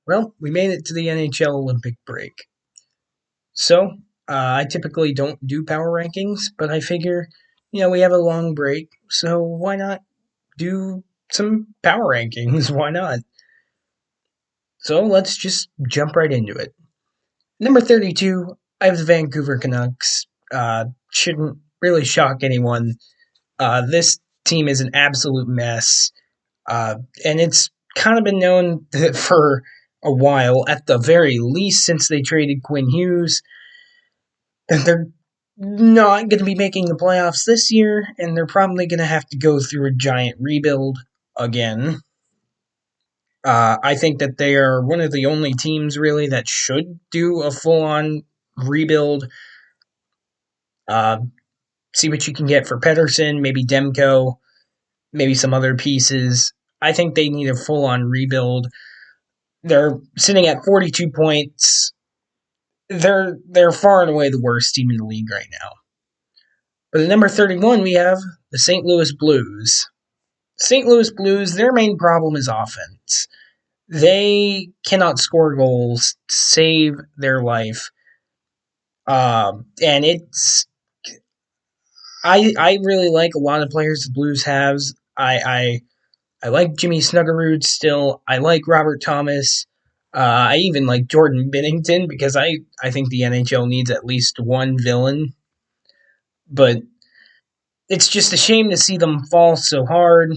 Well, we made it to the NHL Olympic break. So, I typically don't do power rankings, but I figure, we have a long break, so why not do some power rankings? Why not? So, let's just jump right into it. Number 32, I have the Vancouver Canucks. Shouldn't really shock anyone. This team is an absolute mess, and it's kind of been known for a while, at the very least, since they traded Quinn Hughes. They're not going to be making the playoffs this year, and they're probably going to have to go through a giant rebuild again. I think that they are one of the only teams, really, that should do a full on rebuild. Uh, See what you can get for Pedersen, maybe Demko, maybe some other pieces. I think they need a full on rebuild. They're sitting at 42 points. They're far and away the worst team in the league right now. But at number 31, we have the St. Louis Blues. St. Louis Blues, their main problem is offense. They cannot score goals, save their life. And I really like a lot of players the Blues have. I like Jimmy Snuggerud still. I like Robert Thomas. I even like Jordan Binnington because I think the NHL needs at least one villain. But it's just a shame to see them fall so hard.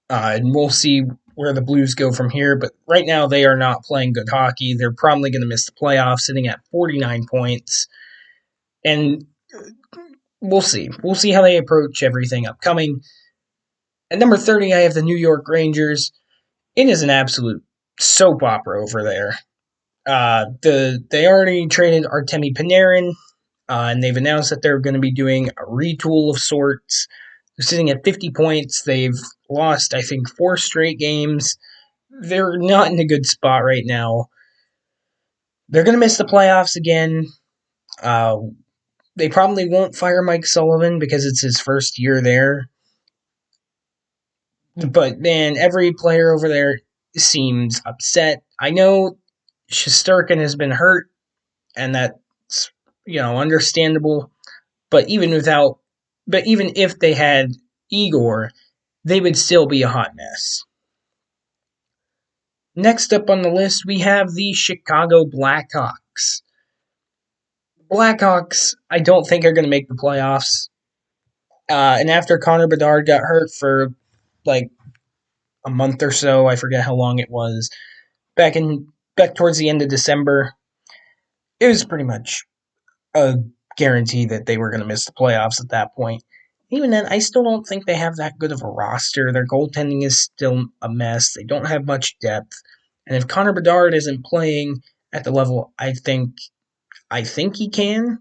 And we'll see where the Blues go from here. But right now, they are not playing good hockey. They're probably going to miss the playoffs, sitting at 49 points. And we'll see. We'll see how they approach everything upcoming. At number 30, I have the New York Rangers. It is an absolute soap opera over there. They already traded Artemi Panarin, and they've announced that they're going to be doing a retool of sorts. They're sitting at 50 points. They've lost, I think, 4 straight games. They're not in a good spot right now. They're going to miss the playoffs again. Uh, they probably won't fire Mike Sullivan because it's his first year there. But man, every player over there seems upset. I know Shesterkin has been hurt, and that's understandable. But even if they had Igor, they would still be a hot mess. Next up on the list, we have the Chicago Blackhawks. Blackhawks, I don't think are going to make the playoffs. And after Connor Bedard got hurt for like a month or so, I forget how long it was, back towards the end of December, it was pretty much a guarantee that they were going to miss the playoffs at that point. Even then, I still don't think they have that good of a roster. Their goaltending is still a mess. They don't have much depth. And if Connor Bedard isn't playing at the level I think he can,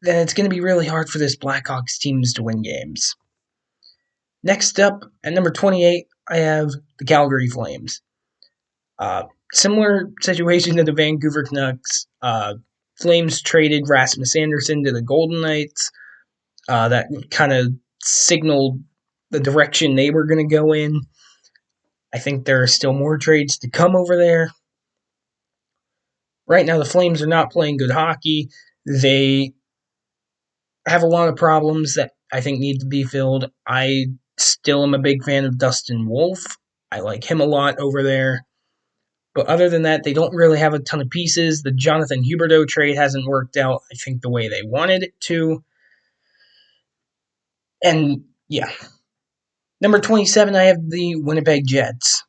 then it's going to be really hard for this Blackhawks teams to win games. Next up, at number 28, I have the Calgary Flames. Similar situation to the Vancouver Canucks. Flames traded Rasmus Anderson to the Golden Knights. That kind of signaled the direction they were going to go in. I think there are still more trades to come over there. Right now, the Flames are not playing good hockey. They have a lot of problems that I think need to be filled. I still am a big fan of Dustin Wolf. I like him a lot over there. But other than that, they don't really have a ton of pieces. The Jonathan Huberdeau trade hasn't worked out, I think, the way they wanted it to. And, yeah. Number 27, I have the Winnipeg Jets.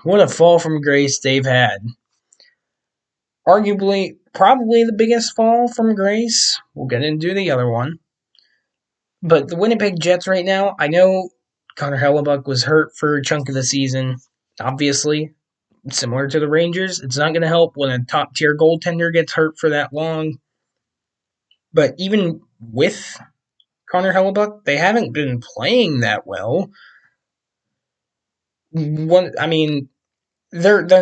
What a fall from grace they've had. Arguably, probably the biggest fall from grace. We'll get into the other one. But the Winnipeg Jets right now, I know Connor Hellebuck was hurt for a chunk of the season. Obviously, similar to the Rangers, it's not going to help when a top-tier goaltender gets hurt for that long. But even with Connor Hellebuck, they haven't been playing that well. They're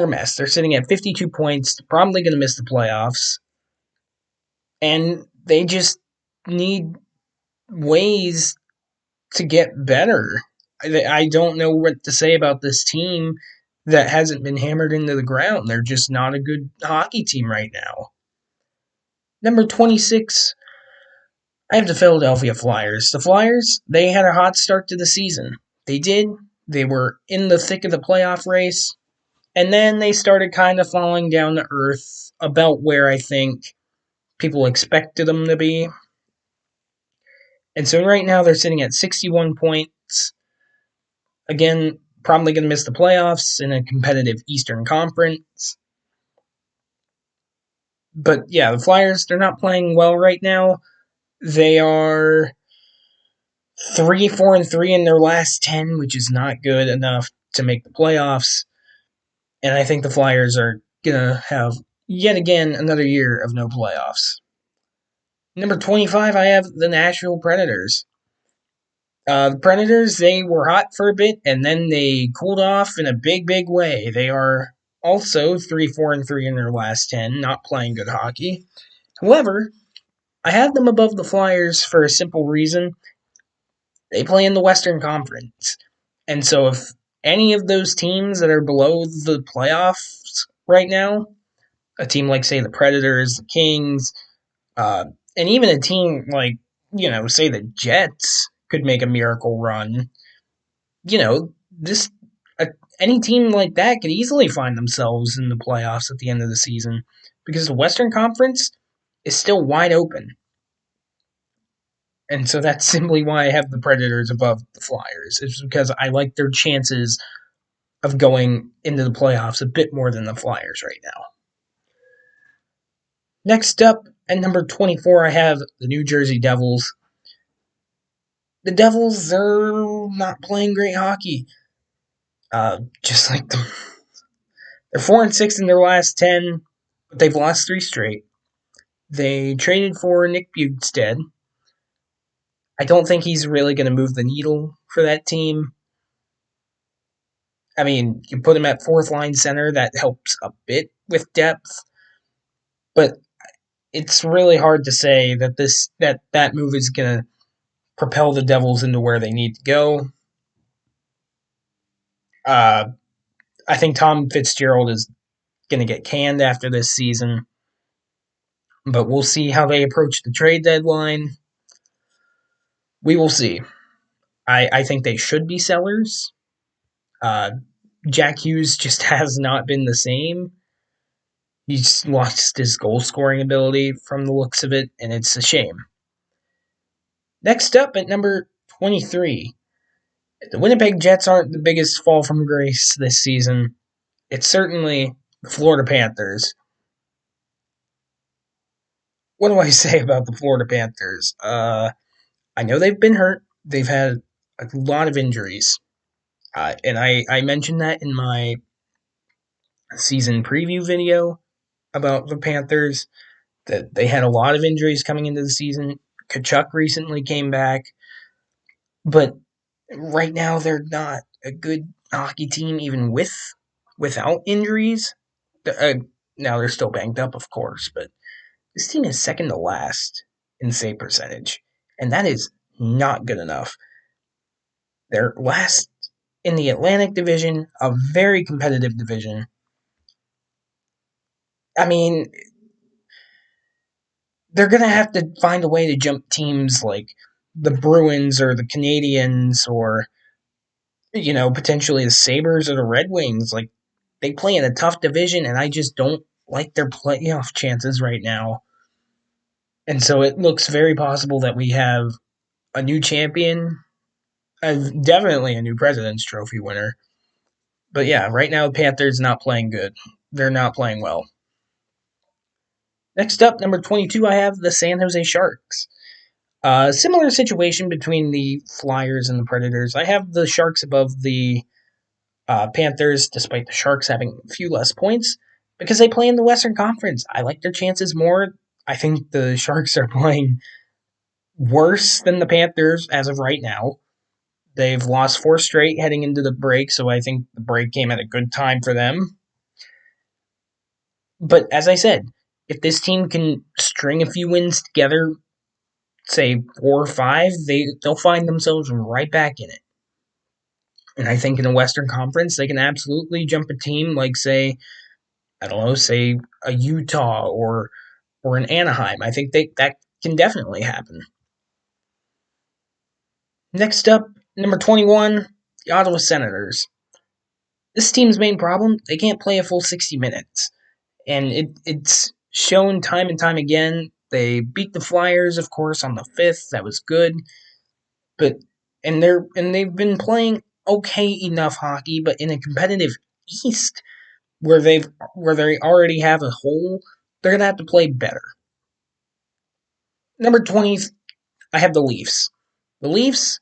a mess. They're sitting at 52 points, probably going to miss the playoffs. And they just need ways to get better. I don't know what to say about this team. that hasn't been hammered into the ground. They're just not a good hockey team right now. Number 26, I have the Philadelphia Flyers. The Flyers, they had a hot start to the season. They did. They were in the thick of the playoff race. And then they started kind of falling down to earth about where I think people expected them to be. And so right now they're sitting at 61 points. Again, probably going to miss the playoffs in a competitive Eastern Conference. But yeah, the Flyers, they're not playing well right now. They are 3-4-3 in their last 10, which is not good enough to make the playoffs. And I think the Flyers are going to have yet again another year of no playoffs. Number 25, I have the Nashville Predators. The Predators, they were hot for a bit, and then they cooled off in a big, big way. They are also 3-4-3 in their last 10, not playing good hockey. However, I have them above the Flyers for a simple reason. They play in the Western Conference. And so if any of those teams that are below the playoffs right now, a team like, say, the Predators, the Kings, uh, and even a team like, say the Jets could make a miracle run, this any team like that could easily find themselves in the playoffs at the end of the season because the Western Conference is still wide open. And so that's simply why I have the Predators above the Flyers. It's because I like their chances of going into the playoffs a bit more than the Flyers right now. Next up, at number 24, I have the New Jersey Devils. The Devils, they're not playing great hockey. Just like them. They're 4-6 in their last 10, but they've lost 3 straight. They traded for Nick Bjugstad. I don't think he's really going to move the needle for that team. I mean, you put him at fourth line center, that helps a bit with depth, but it's really hard to say that that move is going to propel the Devils into where they need to go. I think Tom Fitzgerald is going to get canned after this season, but we'll see how they approach the trade deadline. We will see. I think they should be sellers. Jack Hughes just has not been the same. He's lost his goal scoring ability from the looks of it, and it's a shame. Next up at number 23, the Winnipeg Jets aren't the biggest fall from grace this season. It's certainly the Florida Panthers. What do I say about the Florida Panthers? I know they've been hurt. They've had a lot of injuries. And I mentioned that in my season preview video about the Panthers, that they had a lot of injuries coming into the season. Kachuk recently came back. But right now, they're not a good hockey team, even without injuries. Now they're still banged up, of course, but this team is second to last in save percentage, and that is not good enough. They're last in the Atlantic Division, a very competitive division. I mean, they're going to have to find a way to jump teams like the Bruins or the Canadiens or, potentially the Sabres or the Red Wings. Like, they play in a tough division, and I just don't like their playoff chances right now. And so it looks very possible that we have a new champion, definitely a new President's Trophy winner. But yeah, right now the Panthers not playing good. They're not playing well. Next up, number 22, I have the San Jose Sharks. Similar situation between the Flyers and the Predators. I have the Sharks above the Panthers, despite the Sharks having a few less points, because they play in the Western Conference. I like their chances more. I think the Sharks are playing worse than the Panthers as of right now. They've lost 4 straight heading into the break, so I think the break came at a good time for them. But as I said, if this team can string a few wins together, say 4 or 5, they'll find themselves right back in it. And I think in the Western Conference, they can absolutely jump a team like, say, I don't know, say a Utah or an Anaheim. I think that can definitely happen. Next up, number 21, the Ottawa Senators. This team's main problem, they can't play a full 60 minutes. And it's shown time and time again. They beat the Flyers, of course, on the 5th. That was good. But they've been playing okay enough hockey, but in a competitive East where they already have a hole, they're gonna have to play better. Number 20, I have the Leafs. The Leafs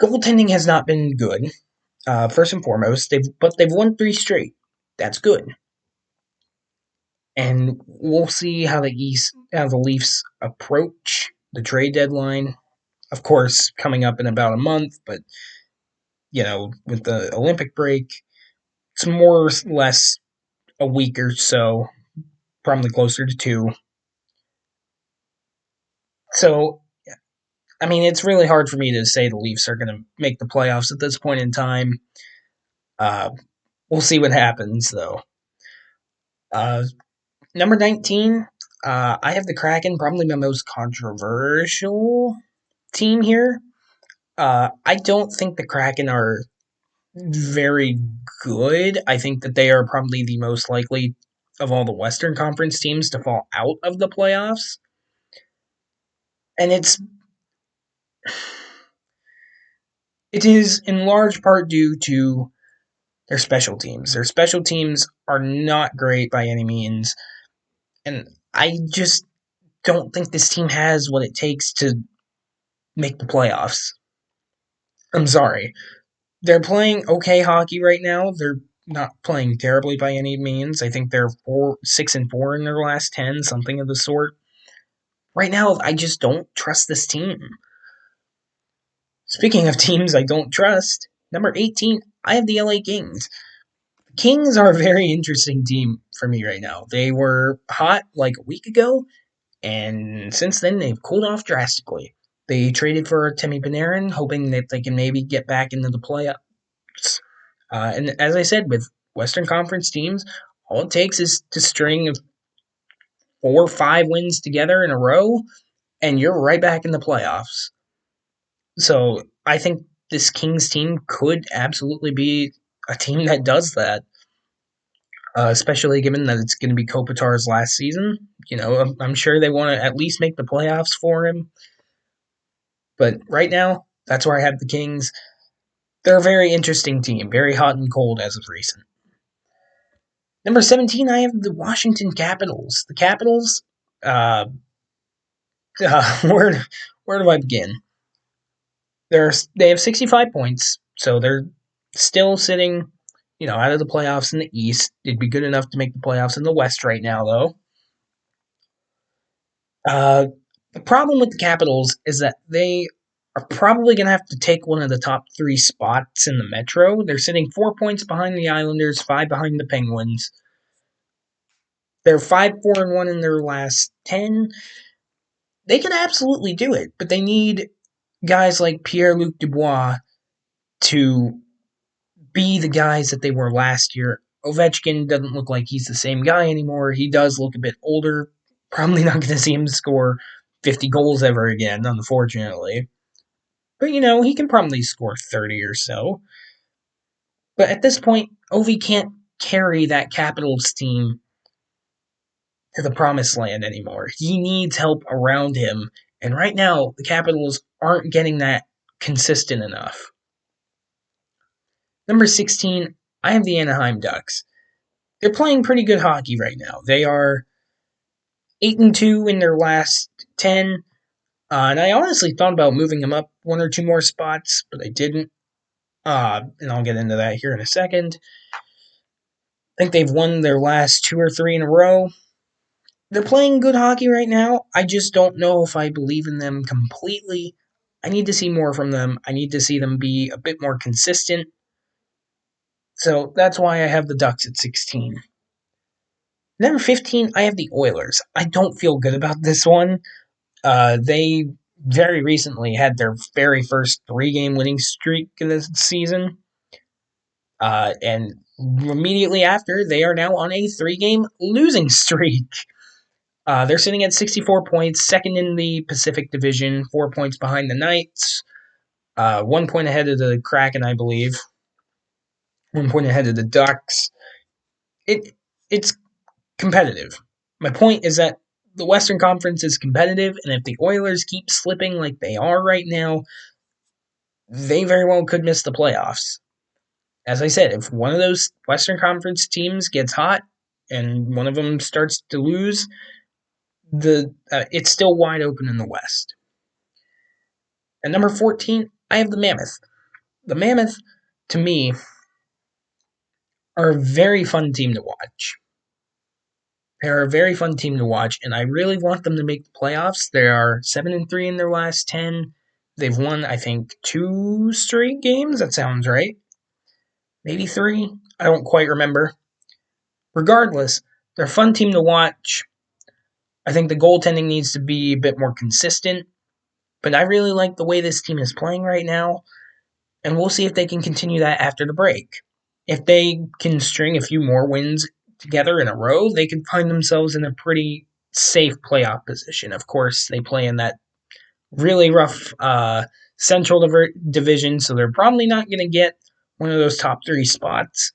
goaltending has not been good. First and foremost, they've won 3 straight. That's good, and we'll see how the Leafs approach the trade deadline. Of course, coming up in about a month, but with the Olympic break, it's more or less a week or so, probably closer to 2. So, I mean, it's really hard for me to say the Leafs are going to make the playoffs at this point in time. Uh, we'll see what happens, though. Uh, Number 19, I have the Kraken, probably my most controversial team here. I don't think the Kraken are very good. I think that they are probably the most likely of all the Western Conference teams to fall out of the playoffs. And it is in large part due to their special teams. Their special teams are not great by any means. And I just don't think this team has what it takes to make the playoffs. I'm sorry. They're playing okay hockey right now. They're not playing terribly by any means. I think they're 6-4 in their last 10, something of the sort. Right now, I just don't trust this team. Speaking of teams I don't trust, number 18, I have the LA Kings. The Kings are a very interesting team for me right now. They were hot like a week ago, and since then they've cooled off drastically. They traded for Temi Panarin, hoping that they can maybe get back into the playoffs. And as I said, with Western Conference teams, all it takes is to string 4 or 5 wins together in a row, and you're right back in the playoffs. So I think this Kings team could absolutely be a team that does that, especially given that it's going to be Kopitar's last season. I'm sure they want to at least make the playoffs for him. But right now, that's where I have the Kings. They're a very interesting team, very hot and cold as of recent. Number 17, I have the Washington Capitals. The Capitals, uh, where do I begin? They have 65 points, so they're still sitting, out of the playoffs in the East. It'd be good enough to make the playoffs in the West right now, though. The problem with the Capitals is that they are probably going to have to take one of the top 3 spots in the Metro. They're sitting 4 points behind the Islanders, 5 behind the Penguins. They're 5-4-1 in their last 10. They can absolutely do it, but they need guys like Pierre-Luc Dubois to be the guys that they were last year. Ovechkin doesn't look like he's the same guy anymore. He does look a bit older. Probably not going to see him score 50 goals ever again, unfortunately. But, he can probably score 30 or so. But at this point, Ovi can't carry that Capitals team to the promised land anymore. He needs help around him. And right now, the Capitals aren't getting that consistent enough. Number 16, I have the Anaheim Ducks. They're playing pretty good hockey right now. They are 8-2 in their last 10. And I honestly thought about moving them up 1 or 2 more spots, but I didn't. And I'll get into that here in a second. I think they've won their last 2 or 3 in a row. They're playing good hockey right now. I just don't know if I believe in them completely. I need to see more from them. I need to see them be a bit more consistent. So that's why I have the Ducks at 16. Number 15, I have the Oilers. I don't feel good about this one. They very recently had their very first 3-game winning streak in this season. And immediately after, they are now on a 3-game losing streak. They're sitting at 64 points, second in the Pacific Division, 4 points behind the Knights, 1 point ahead of the Kraken, I believe, 1 point ahead of the Ducks. It's competitive. My point is that the Western Conference is competitive, and if the Oilers keep slipping like they are right now, they very well could miss the playoffs. As I said, if one of those Western Conference teams gets hot and one of them starts to lose, it's still wide open in the West. At number 14, I have the Mammoth. The Mammoth, to me, are a very fun team to watch. They're a very fun team to watch, and I really want them to make the playoffs. They are 7-3 in their last 10. They've won, I think, 2 straight games. That sounds right. Maybe 3. I don't quite remember. Regardless, they're a fun team to watch. I think the goaltending needs to be a bit more consistent, but I really like the way this team is playing right now, and we'll see if they can continue that after the break. If they can string a few more wins together in a row, they could find themselves in a pretty safe playoff position. Of course, they play in that really rough Central Division, so they're probably not going to get one of those top 3 spots,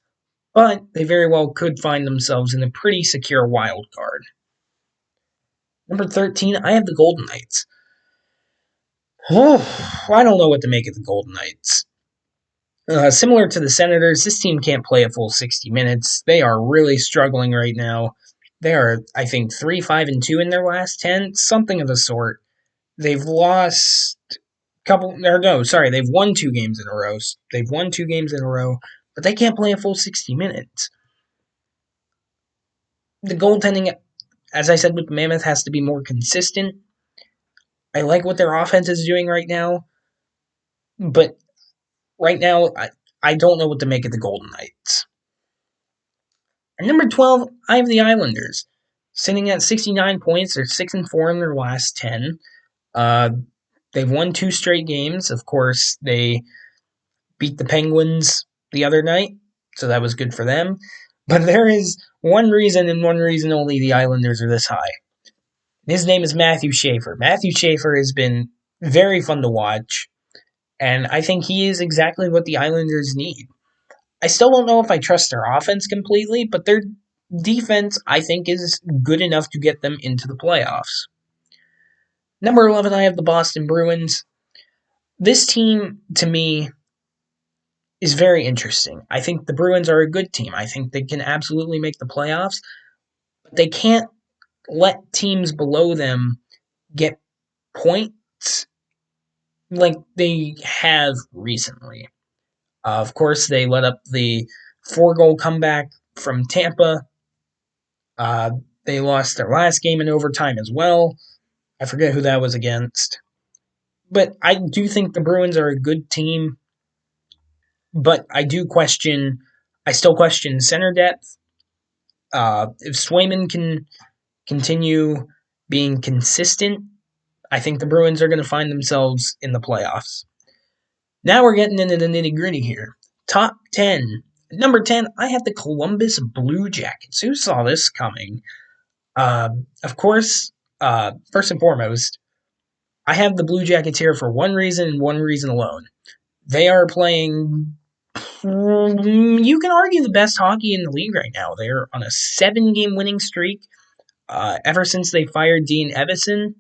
but they very well could find themselves in a pretty secure wild card. Number 13, I have the Golden Knights. I don't know what to make of the Golden Knights. Similar to the Senators, this team can't play a full 60 minutes. They are really struggling right now. They are, I think, 3-5-2 in their last 10, something of the sort. They've lost they've won 2 games in a row. They've won 2 games in a row, but they can't play a full 60 minutes. The goaltending, as I said with the Mammoth, has to be more consistent. I like what their offense is doing right now, but right now, I don't know what to make of the Golden Knights. At number 12, I have the Islanders. Sitting at 69 points, they're 6-4 in their last 10. They've won 2 straight games. Of course, they beat the Penguins the other night, so that was good for them. But there is one reason and one reason only the Islanders are this high. His name is Matthew Schaefer. Matthew Schaefer has been very fun to watch, and I think he is exactly what the Islanders need. I still don't know if I trust their offense completely, but their defense, I think, is good enough to get them into the playoffs. Number 11, I have the Boston Bruins. This team, to me, is very interesting. I think the Bruins are a good team. I think they can absolutely make the playoffs, but they can't let teams below them get points like they have recently. Of course, they let up the 4-goal comeback from Tampa. They lost their last game in overtime as well. I forget who that was against. But I do think the Bruins are a good team. But I still question center depth. If Swayman can continue being consistent, I think the Bruins are going to find themselves in the playoffs. Now we're getting into the nitty gritty here. Top 10. Number 10, I have the Columbus Blue Jackets. Who saw this coming? Of course, first and foremost, I have the Blue Jackets here for one reason and one reason alone. They are playing, you can argue, the best hockey in the league right now. They're on a 7-game winning streak ever since they fired Dean Evason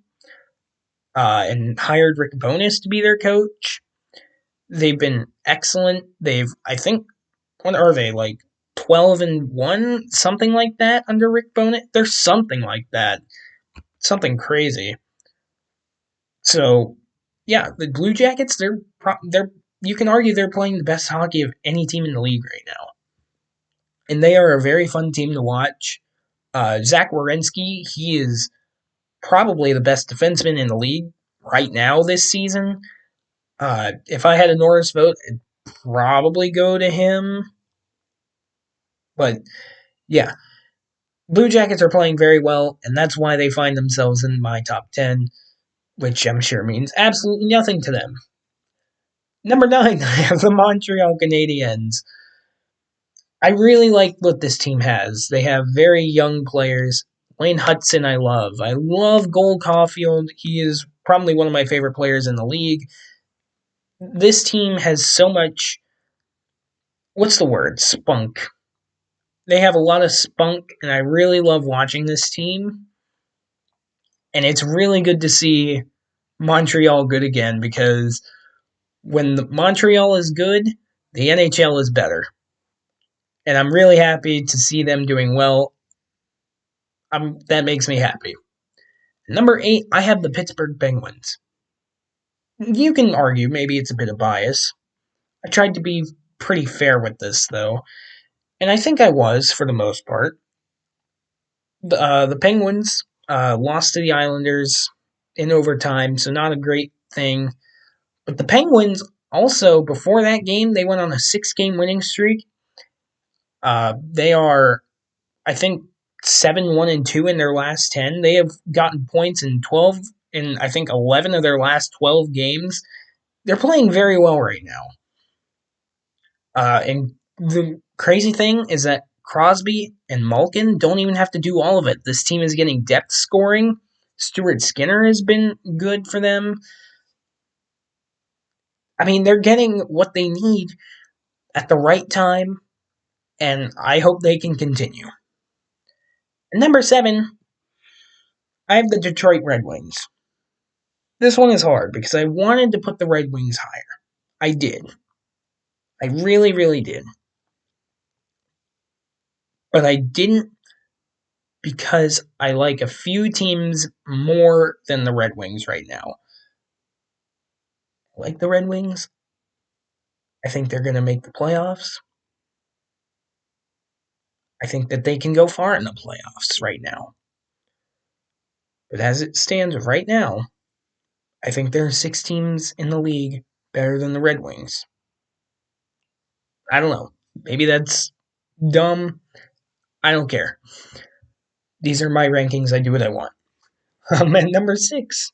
and hired Rick Bowness to be their coach. They've been excellent. I think, what are they, like 12-1, something like that under Rick Bowness? They're something like that. Something crazy. So, yeah, the Blue Jackets, they're you can argue they're playing the best hockey of any team in the league right now. And they are a very fun team to watch. Zach Werenski, he is probably the best defenseman in the league right now this season. If I had a Norris vote, it'd probably go to him. But, yeah, Blue Jackets are playing very well, and that's why they find themselves in my top 10. which I'm sure means absolutely nothing to them. Number 9, I have the Montreal Canadiens. I really like what this team has. They have very young players. Lane Hudson, I love. I love Cole Caulfield. He is probably one of my favorite players in the league. This team has so much, what's the word? Spunk. They have a lot of spunk, and I really love watching this team. And it's really good to see Montreal good again because when Montreal is good, the NHL is better. And I'm really happy to see them doing well. That makes me happy. Number 8, I have the Pittsburgh Penguins. You can argue maybe it's a bit of bias. I tried to be pretty fair with this, though, and I think I was for the most part. The Penguins lost to the Islanders in overtime, so not a great thing. But the Penguins also, before that game, they went on a 6-game winning streak. They are, I think, 7-1-2 in their last 10. They have gotten points in I think 11 of their last 12 games. They're playing very well right now. And the crazy thing is that Crosby and Malkin don't even have to do all of it. This team is getting depth scoring. Stuart Skinner has been good for them. I mean, they're getting what they need at the right time, and I hope they can continue. And number 7, I have the Detroit Red Wings. This one is hard because I wanted to put the Red Wings higher. I did. I really, really did. But I didn't because I like a few teams more than the Red Wings right now. I like the Red Wings. I think they're going to make the playoffs. I think that they can go far in the playoffs right now. But as it stands right now, I think there are 6 teams in the league better than the Red Wings. I don't know. Maybe that's dumb. I don't care. These are my rankings. I do what I want. At number 6,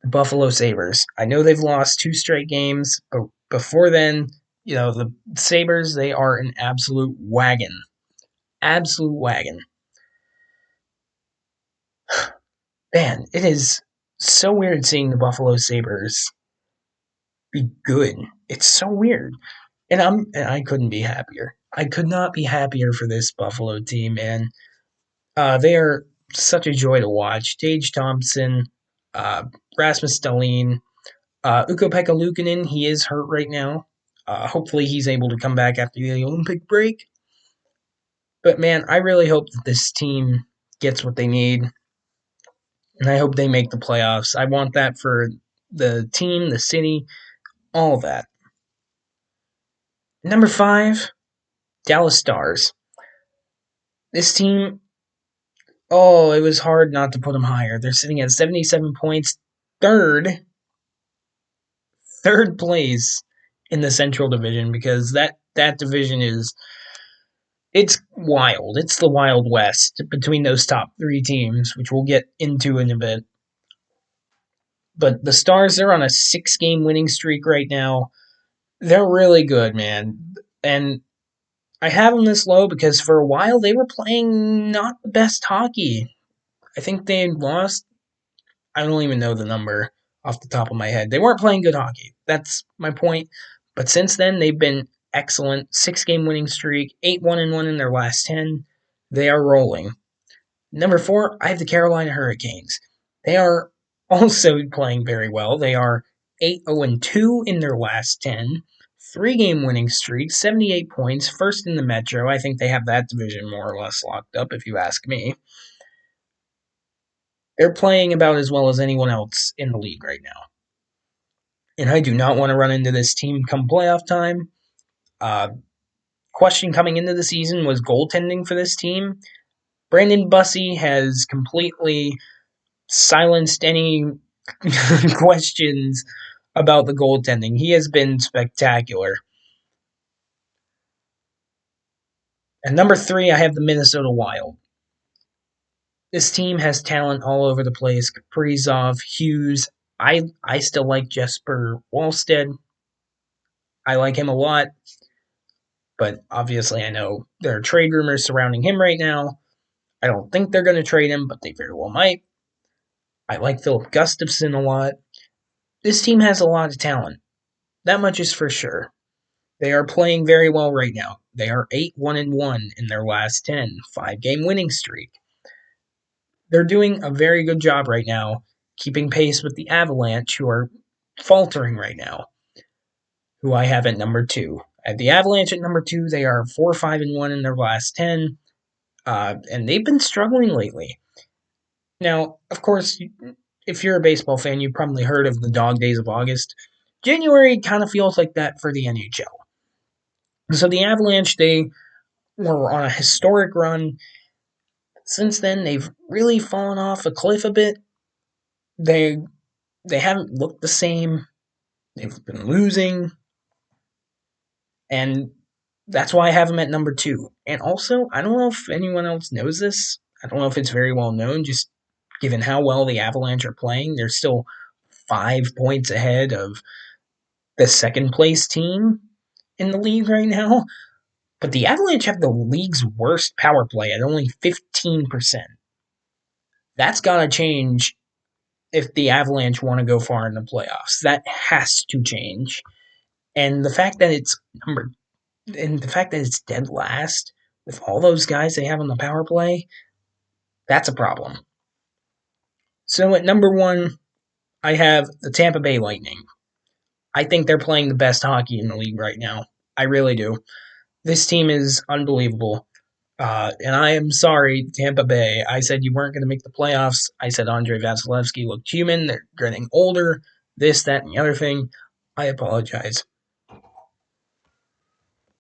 the Buffalo Sabres. I know they've lost 2 straight games, but before then, the Sabres, they are an absolute wagon. Absolute wagon. Man, it is so weird seeing the Buffalo Sabres be good. It's so weird. And I couldn't be happier. I could not be happier for this Buffalo team, man. They are such a joy to watch. Tage Thompson, Rasmus Dahlin, Ukko-Pekka Luukkonen, he is hurt right now. Hopefully he's able to come back after the Olympic break. But man, I really hope that this team gets what they need. And I hope they make the playoffs. I want that for the team, the city, all of that. Number 5, Dallas Stars. This team, it was hard not to put them higher. They're sitting at 77 points, third place in the Central Division because that division it's wild. It's the Wild West between those top 3 teams, which we'll get into in a bit. But the Stars, they're on a 6-game winning streak right now. They're really good, man. And I have them this low because for a while they were playing not the best hockey. I think they lost. I don't even know the number off the top of my head. They weren't playing good hockey. That's my point. But since then, they've been excellent. 6-game winning streak, 8-1-1 in their last 10. They are rolling. Number 4, I have the Carolina Hurricanes. They are also playing very well. They are 8-0-2 in their last 10. 3-game winning streak, 78 points, first in the Metro. I think they have that division more or less locked up, if you ask me. They're playing about as well as anyone else in the league right now. And I do not want to run into this team come playoff time. Question coming into the season was goaltending for this team. Brandon Bussey has completely silenced any questions about the goaltending. He has been spectacular. And number 3, I have the Minnesota Wild. This team has talent all over the place. Kaprizov, Hughes. I still like Jesper Wallstead. I like him a lot, but obviously I know there are trade rumors surrounding him right now. I don't think they're going to trade him, but they very well might. I like Philip Gustafson a lot. This team has a lot of talent. That much is for sure. They are playing very well right now. They are 8-1-1 in their last 10, 5-game winning streak. They're doing a very good job right now keeping pace with the Avalanche, who are faltering right now, who I have at number 2. I have the Avalanche at number 2. They are 4-5-1 in their last 10, and they've been struggling lately. Now, of course, if you're a baseball fan, you've probably heard of the dog days of August. January kind of feels like that for the NHL. So the Avalanche, they were on a historic run. Since then, they've really fallen off a cliff a bit. They they haven't looked the same. They've been losing, and that's why I have them at number 2. And also, I don't know if anyone else knows this. I don't know if it's very well known, just given how well the Avalanche are playing. They're still 5 points ahead of the second place team in the league right now. But the Avalanche have the league's worst power play at only 15%. That's got to change if the Avalanche want to go far in the playoffs. That has to change. And the fact that it's dead last with all those guys they have on the power play, that's a problem. So at number 1, I have the Tampa Bay Lightning. I think they're playing the best hockey in the league right now. I really do. This team is unbelievable. And I am sorry, Tampa Bay. I said you weren't going to make the playoffs. I said Andrei Vasilevsky looked human. They're getting older. This, that, and the other thing. I apologize.